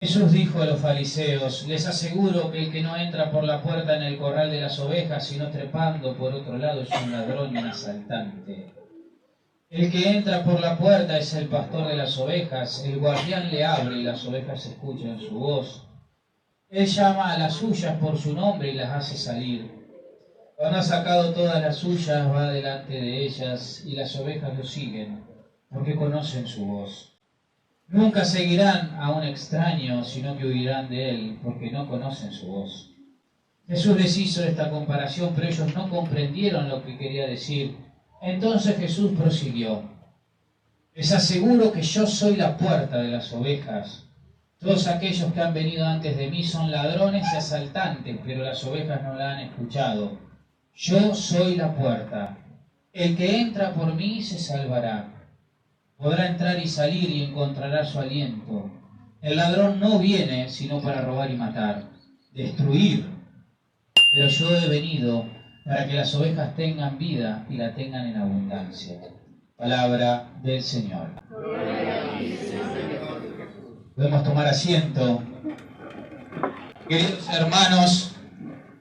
Jesús dijo a los fariseos: les aseguro que el que no entra por la puerta en el corral de las ovejas, sino trepando por otro lado, es un ladrón y un asaltante. El que entra por la puerta es el pastor de las ovejas, el guardián le abre y las ovejas escuchan su voz. Él llama a las suyas por su nombre y las hace salir. Cuando ha sacado todas las suyas, va delante de ellas y las ovejas lo siguen, porque conocen su voz. Nunca seguirán a un extraño, sino que huirán de él, porque no conocen su voz. Jesús les hizo esta comparación, pero ellos no comprendieron lo que quería decir. Entonces Jesús prosiguió: les aseguro que yo soy la puerta de las ovejas. Todos aquellos que han venido antes de mí son ladrones y asaltantes, pero las ovejas no la han escuchado. Yo soy la puerta. El que entra por mí se salvará. Podrá entrar y salir y encontrará su aliento. El ladrón no viene sino para robar y matar, destruir. Pero yo he venido para que las ovejas tengan vida y la tengan en abundancia. Palabra del Señor. Podemos tomar asiento. Queridos hermanos,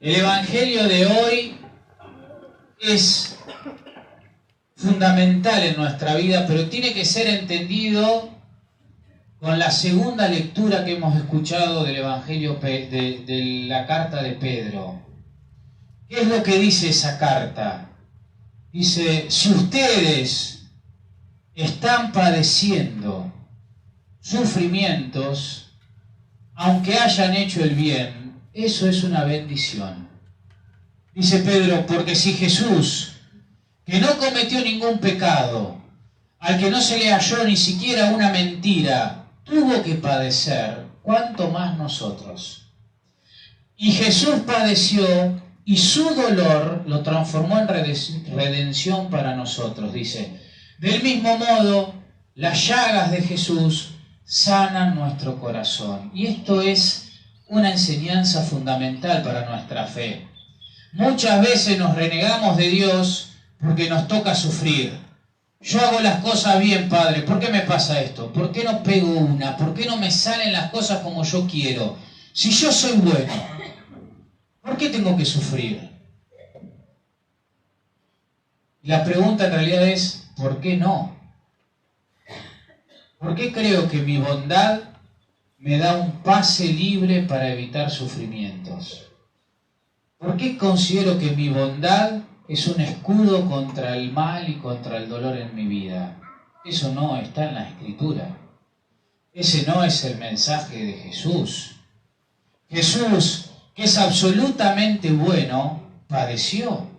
el Evangelio de hoy es fundamental en nuestra vida, pero tiene que ser entendido con la segunda lectura que hemos escuchado del Evangelio de la carta de Pedro. ¿Qué es lo que dice esa carta? Dice: si ustedes están padeciendo sufrimientos, aunque hayan hecho el bien, eso es una bendición. Dice Pedro: porque si Jesús, que no cometió ningún pecado, al que no se le halló ni siquiera una mentira, tuvo que padecer, ¿cuánto más nosotros? Y Jesús padeció y su dolor lo transformó en redención para nosotros. Dice: del mismo modo, las llagas de Jesús sanan nuestro corazón. Y esto es una enseñanza fundamental para nuestra fe. Muchas veces nos renegamos de Dios porque nos toca sufrir. Yo hago las cosas bien, Padre, ¿por qué me pasa esto? ¿Por qué no pego una? ¿Por qué no me salen las cosas como yo quiero? Si yo soy bueno, ¿por qué tengo que sufrir? La pregunta en realidad es: ¿por qué no? ¿Por qué creo que mi bondad me da un pase libre para evitar sufrimientos? ¿Por qué considero que mi bondad es un escudo contra el mal y contra el dolor en mi vida? Eso no está en la Escritura. Ese no es el mensaje de Jesús. Jesús, que es absolutamente bueno, padeció.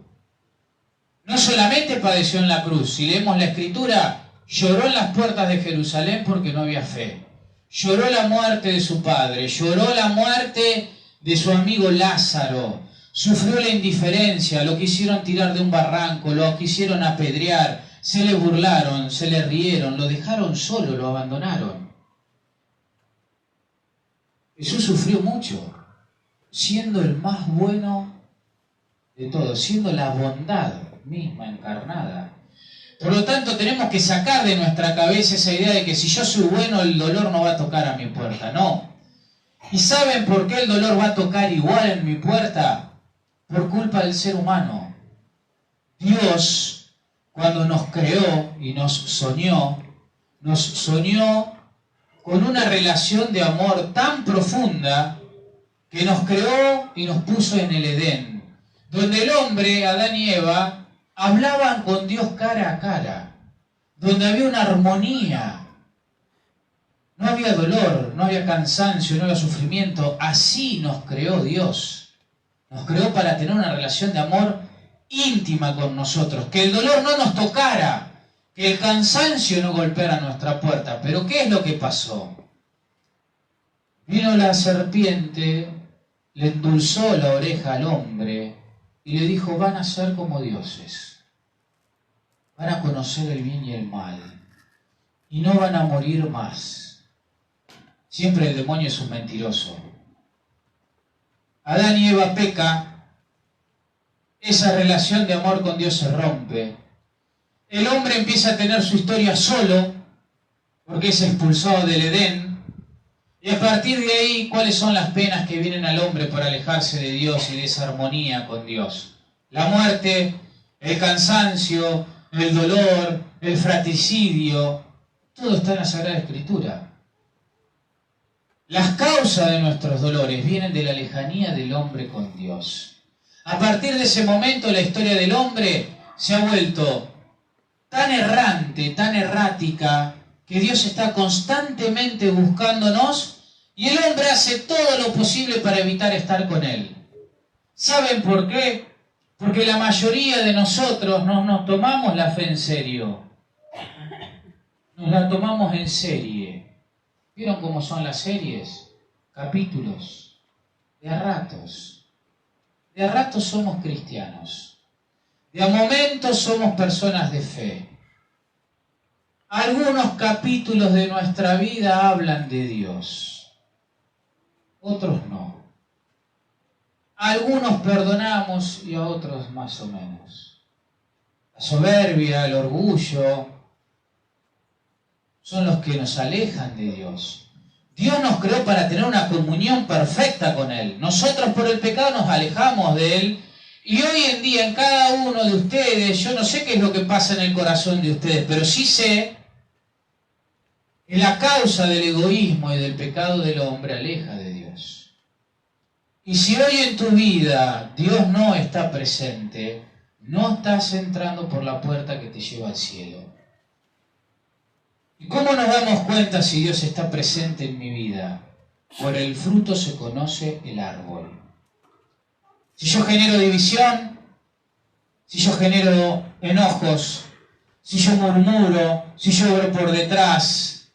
No solamente padeció en la cruz. Si leemos la Escritura, lloró en las puertas de Jerusalén porque no había fe. Lloró la muerte de su padre, lloró la muerte de su amigo Lázaro. Sufrió la indiferencia, lo quisieron tirar de un barranco, lo quisieron apedrear, se le burlaron, se le rieron, lo dejaron solo, lo abandonaron. Jesús sufrió mucho, siendo el más bueno de todos, siendo la bondad misma encarnada. Por lo tanto, tenemos que sacar de nuestra cabeza esa idea de que si yo soy bueno, el dolor no va a tocar a mi puerta. No. ¿Y saben por qué el dolor va a tocar igual en mi puerta? Por culpa del ser humano. Dios, cuando nos creó y nos soñó con una relación de amor tan profunda que nos creó y nos puso en el Edén, donde el hombre, Adán y Eva, hablaban con Dios cara a cara, donde había una armonía, no había dolor, no había cansancio, no había sufrimiento. Así nos creó Dios. Nos creó para tener una relación de amor íntima con nosotros, que el dolor no nos tocara, que el cansancio no golpeara nuestra puerta. Pero ¿qué es lo que pasó? Vino la serpiente, le endulzó la oreja al hombre y le dijo: van a ser como dioses, van a conocer el bien y el mal y no van a morir más. Siempre el demonio es un mentiroso. Adán y Eva peca, esa relación de amor con Dios se rompe. El hombre empieza a tener su historia solo, porque es expulsado del Edén. Y a partir de ahí, ¿cuáles son las penas que vienen al hombre por alejarse de Dios y de esa armonía con Dios? La muerte, el cansancio, el dolor, el fratricidio, todo está en la Sagrada Escritura. Las causas de nuestros dolores vienen de la lejanía del hombre con Dios. A partir de ese momento, la historia del hombre se ha vuelto tan errante, tan errática, que Dios está constantemente buscándonos y el hombre hace todo lo posible para evitar estar con Él. ¿Saben por qué? Porque la mayoría de nosotros no nos tomamos la fe en serio. Nos la tomamos en serie. ¿Vieron cómo son las series? Capítulos. De a ratos. De a ratos somos cristianos. De a momentos somos personas de fe. Algunos capítulos de nuestra vida hablan de Dios. Otros no. Algunos perdonamos y a otros más o menos. La soberbia, el orgullo, son los que nos alejan de Dios. Dios nos creó para tener una comunión perfecta con Él. Nosotros por el pecado nos alejamos de Él. Y hoy en día en cada uno de ustedes, yo no sé qué es lo que pasa en el corazón de ustedes, pero sí sé que la causa del egoísmo y del pecado del hombre aleja de Dios. Y si hoy en tu vida Dios no está presente, no estás entrando por la puerta que te lleva al cielo. ¿Y cómo nos damos cuenta si Dios está presente en mi vida? Por el fruto se conoce el árbol. Si yo genero división, si yo genero enojos, si yo murmuro, si yo obro por detrás,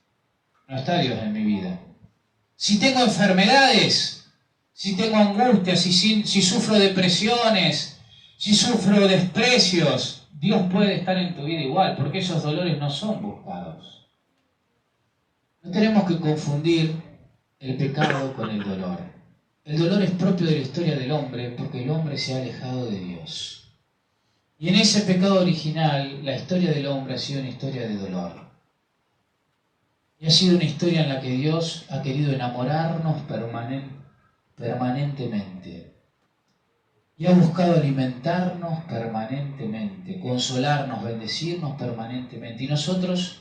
no está Dios en mi vida. Si tengo enfermedades, si tengo angustias, si sufro depresiones, si sufro desprecios, Dios puede estar en tu vida igual, porque esos dolores no son buscados. No tenemos que confundir el pecado con el dolor. El dolor es propio de la historia del hombre, porque el hombre se ha alejado de Dios. Y en ese pecado original, la historia del hombre ha sido una historia de dolor. Y ha sido una historia en la que Dios ha querido enamorarnos permanentemente. Y ha buscado alimentarnos permanentemente, consolarnos, bendecirnos permanentemente. Y nosotros,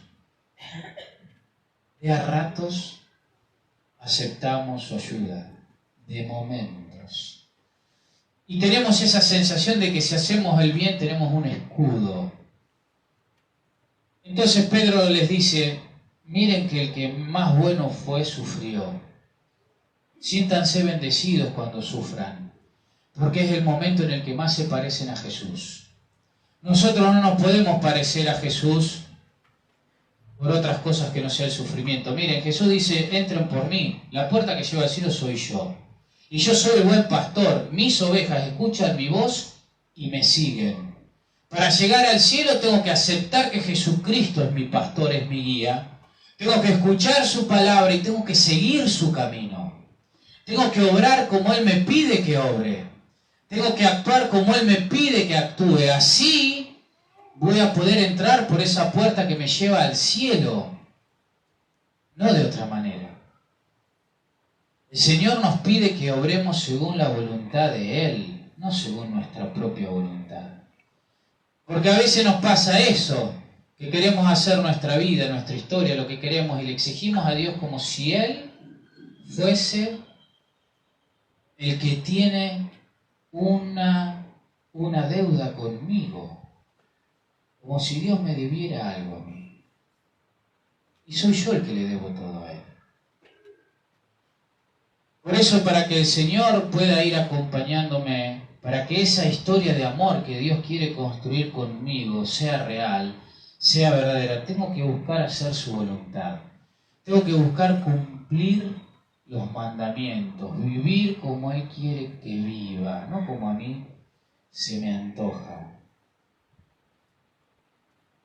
de a ratos, aceptamos su ayuda, de momentos. Y tenemos esa sensación de que si hacemos el bien tenemos un escudo. Entonces Pedro les dice, miren que el que más bueno fue, sufrió. Siéntanse bendecidos cuando sufran, porque es el momento en el que más se parecen a Jesús. Nosotros no nos podemos parecer a Jesús por otras cosas que no sea el sufrimiento. Miren, Jesús dice, entren por mí, la puerta que lleva al cielo soy yo. Y yo soy el buen pastor, mis ovejas escuchan mi voz y me siguen. Para llegar al cielo tengo que aceptar que Jesucristo es mi pastor, es mi guía. Tengo que escuchar su palabra y tengo que seguir su camino. Tengo que obrar como Él me pide que obre. Tengo que actuar como Él me pide que actúe. Así voy a poder entrar por esa puerta que me lleva al cielo. No de otra manera. El Señor nos pide que obremos según la voluntad de Él, no según nuestra propia voluntad. Porque a veces nos pasa eso, que queremos hacer nuestra vida, nuestra historia, lo que queremos, y le exigimos a Dios como si Él fuese el que tiene una deuda conmigo, como si Dios me debiera algo a mí. Y soy yo el que le debo todo a Él. Por eso, para que el Señor pueda ir acompañándome, para que esa historia de amor que Dios quiere construir conmigo sea real, sea verdadera, tengo que buscar hacer su voluntad. Tengo que buscar cumplir los mandamientos, vivir como Él quiere que viva, no como a mí se me antoja.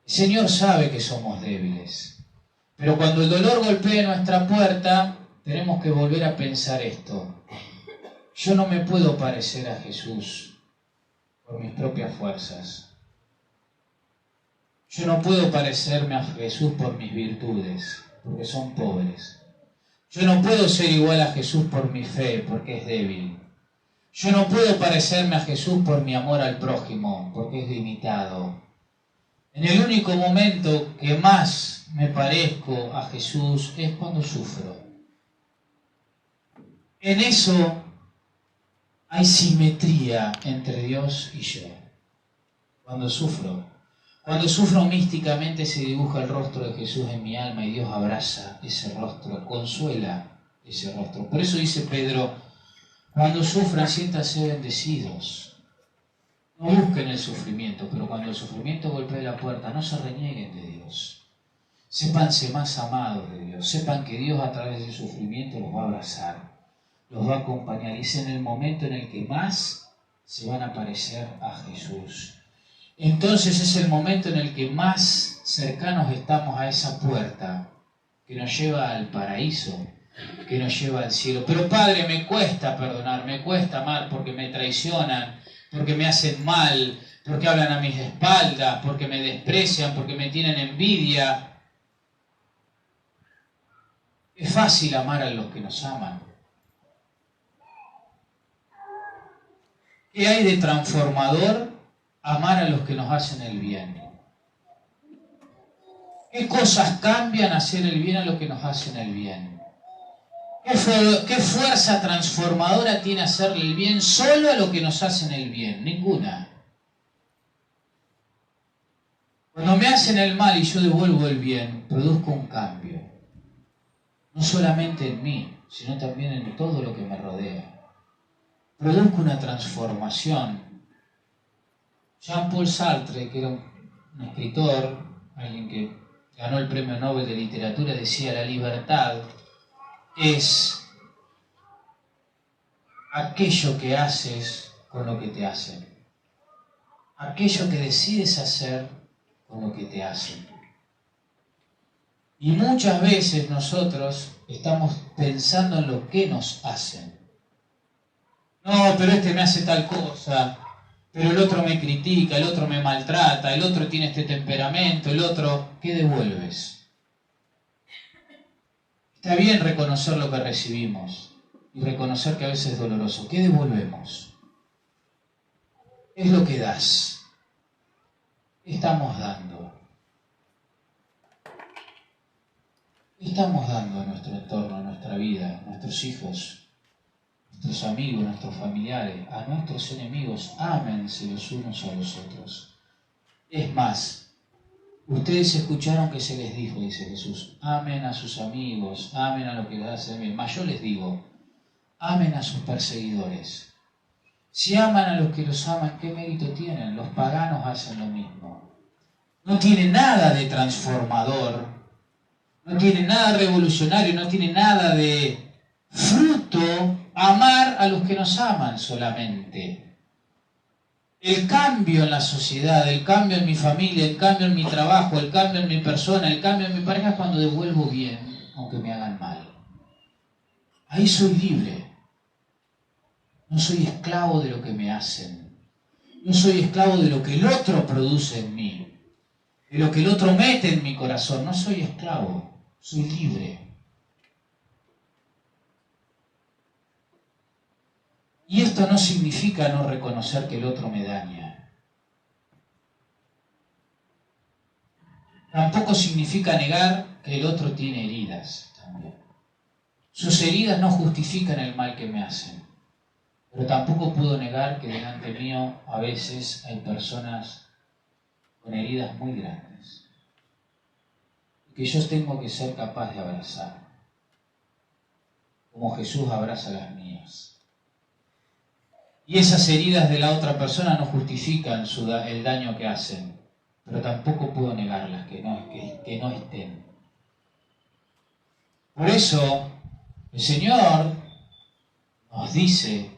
El Señor sabe que somos débiles, pero cuando el dolor golpee nuestra puerta, tenemos que volver a pensar esto. Yo no me puedo parecer a Jesús por mis propias fuerzas. Yo no puedo parecerme a Jesús por mis virtudes, porque son pobres. Yo no puedo ser igual a Jesús por mi fe, porque es débil. Yo no puedo parecerme a Jesús por mi amor al prójimo, porque es limitado. En el único momento que más me parezco a Jesús es cuando sufro. En eso hay simetría entre Dios y yo. Cuando sufro místicamente se dibuja el rostro de Jesús en mi alma y Dios abraza ese rostro, consuela ese rostro. Por eso dice Pedro, cuando sufran siéntanse bendecidos. No busquen el sufrimiento, pero cuando el sufrimiento golpee la puerta, no se renieguen de Dios. Sépanse más amados de Dios. Sepan que Dios a través del sufrimiento los va a abrazar, los va a acompañar. Y es en el momento en el que más se van a parecer a Jesús. Entonces es el momento en el que más cercanos estamos a esa puerta que nos lleva al paraíso, que nos lleva al cielo. Pero Padre, me cuesta perdonar, me cuesta amar porque me traicionan, porque me hacen mal, porque hablan a mis espaldas, porque me desprecian, porque me tienen envidia. Es fácil amar a los que nos aman. ¿Qué hay de transformador amar a los que nos hacen el bien? ¿Qué cosas cambian hacer el bien a los que nos hacen el bien? ¿Qué fuerza transformadora tiene hacerle el bien solo a los que nos hacen el bien? Ninguna. Cuando me hacen el mal y yo devuelvo el bien, produzco un cambio. No solamente en mí, sino también en todo lo que me rodea. Produzco una transformación. Jean-Paul Sartre, que era un escritor, alguien que ganó el Premio Nobel de Literatura, decía: la libertad es aquello que haces con lo que te hacen. Aquello que decides hacer con lo que te hacen. Y muchas veces nosotros estamos pensando en lo que nos hacen. No, pero este me hace tal cosa, pero el otro me critica, el otro me maltrata, el otro tiene este temperamento, el otro... ¿Qué devuelves? Está bien reconocer lo que recibimos y reconocer que a veces es doloroso. ¿Qué devolvemos? Es lo que das. ¿Qué estamos dando? ¿Qué estamos dando a nuestro entorno, a nuestra vida, a nuestros hijos, nuestros amigos, nuestros familiares, a nuestros enemigos? Ámense los unos a los otros. Es más, ustedes escucharon que se les dijo, dice Jesús, amen a sus amigos, amen a lo que les hacen bien. Mas yo les digo, amen a sus perseguidores. Si aman a los que los aman, ¿qué mérito tienen? Los paganos hacen lo mismo. No tiene nada de transformador, no tiene nada revolucionario, no tiene nada de fruto amar a los que nos aman solamente. El cambio en la sociedad, el cambio en mi familia, el cambio en mi trabajo, el cambio en mi persona, el cambio en mi pareja es cuando devuelvo bien, aunque me hagan mal. Ahí soy libre. No soy esclavo de lo que me hacen. No soy esclavo de lo que el otro produce en mí, de lo que el otro mete en mi corazón. No soy esclavo, soy libre. Y esto no significa no reconocer que el otro me daña. Tampoco significa negar que el otro tiene heridas también. Sus heridas no justifican el mal que me hacen. Pero tampoco puedo negar que delante mío a veces hay personas con heridas muy grandes y que yo tengo que ser capaz de abrazar, como Jesús abraza las mías. Y esas heridas de la otra persona no justifican el daño que hacen, pero tampoco puedo negarlas, que no estén. Por eso el Señor nos dice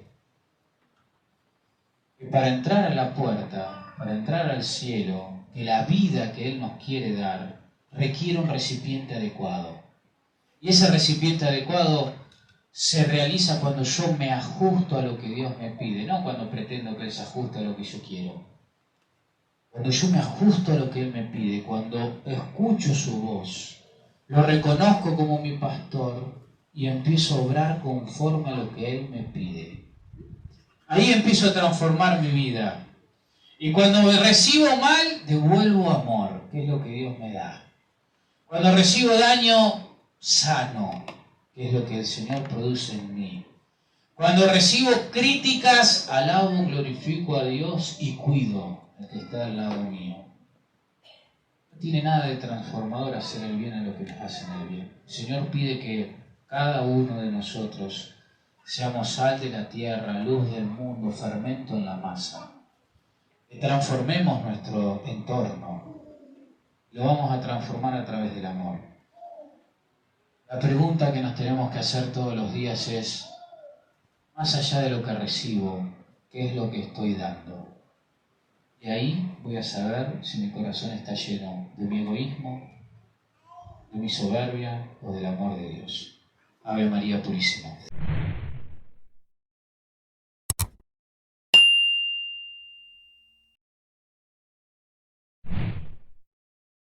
que para entrar a la puerta, para entrar al cielo, que la vida que Él nos quiere dar requiere un recipiente adecuado. Y ese recipiente adecuado se realiza cuando yo me ajusto a lo que Dios me pide, no cuando pretendo que Él se ajuste a lo que yo quiero. Cuando yo me ajusto a lo que Él me pide, cuando escucho su voz, lo reconozco como mi pastor, y empiezo a obrar conforme a lo que Él me pide. Ahí empiezo a transformar mi vida. Y cuando recibo mal, devuelvo amor, que es lo que Dios me da. Cuando recibo daño, sano, que es lo que el Señor produce en mí. Cuando recibo críticas, alabo, glorifico a Dios y cuido al que está al lado mío. No tiene nada de transformador hacer el bien a lo que nos hacen el bien. El Señor pide que cada uno de nosotros seamos sal de la tierra, luz del mundo, fermento en la masa. Que transformemos nuestro entorno. Lo vamos a transformar a través del amor. La pregunta que nos tenemos que hacer todos los días es, más allá de lo que recibo, ¿qué es lo que estoy dando? Y ahí voy a saber si mi corazón está lleno de mi egoísmo, de mi soberbia o del amor de Dios. Ave María Purísima.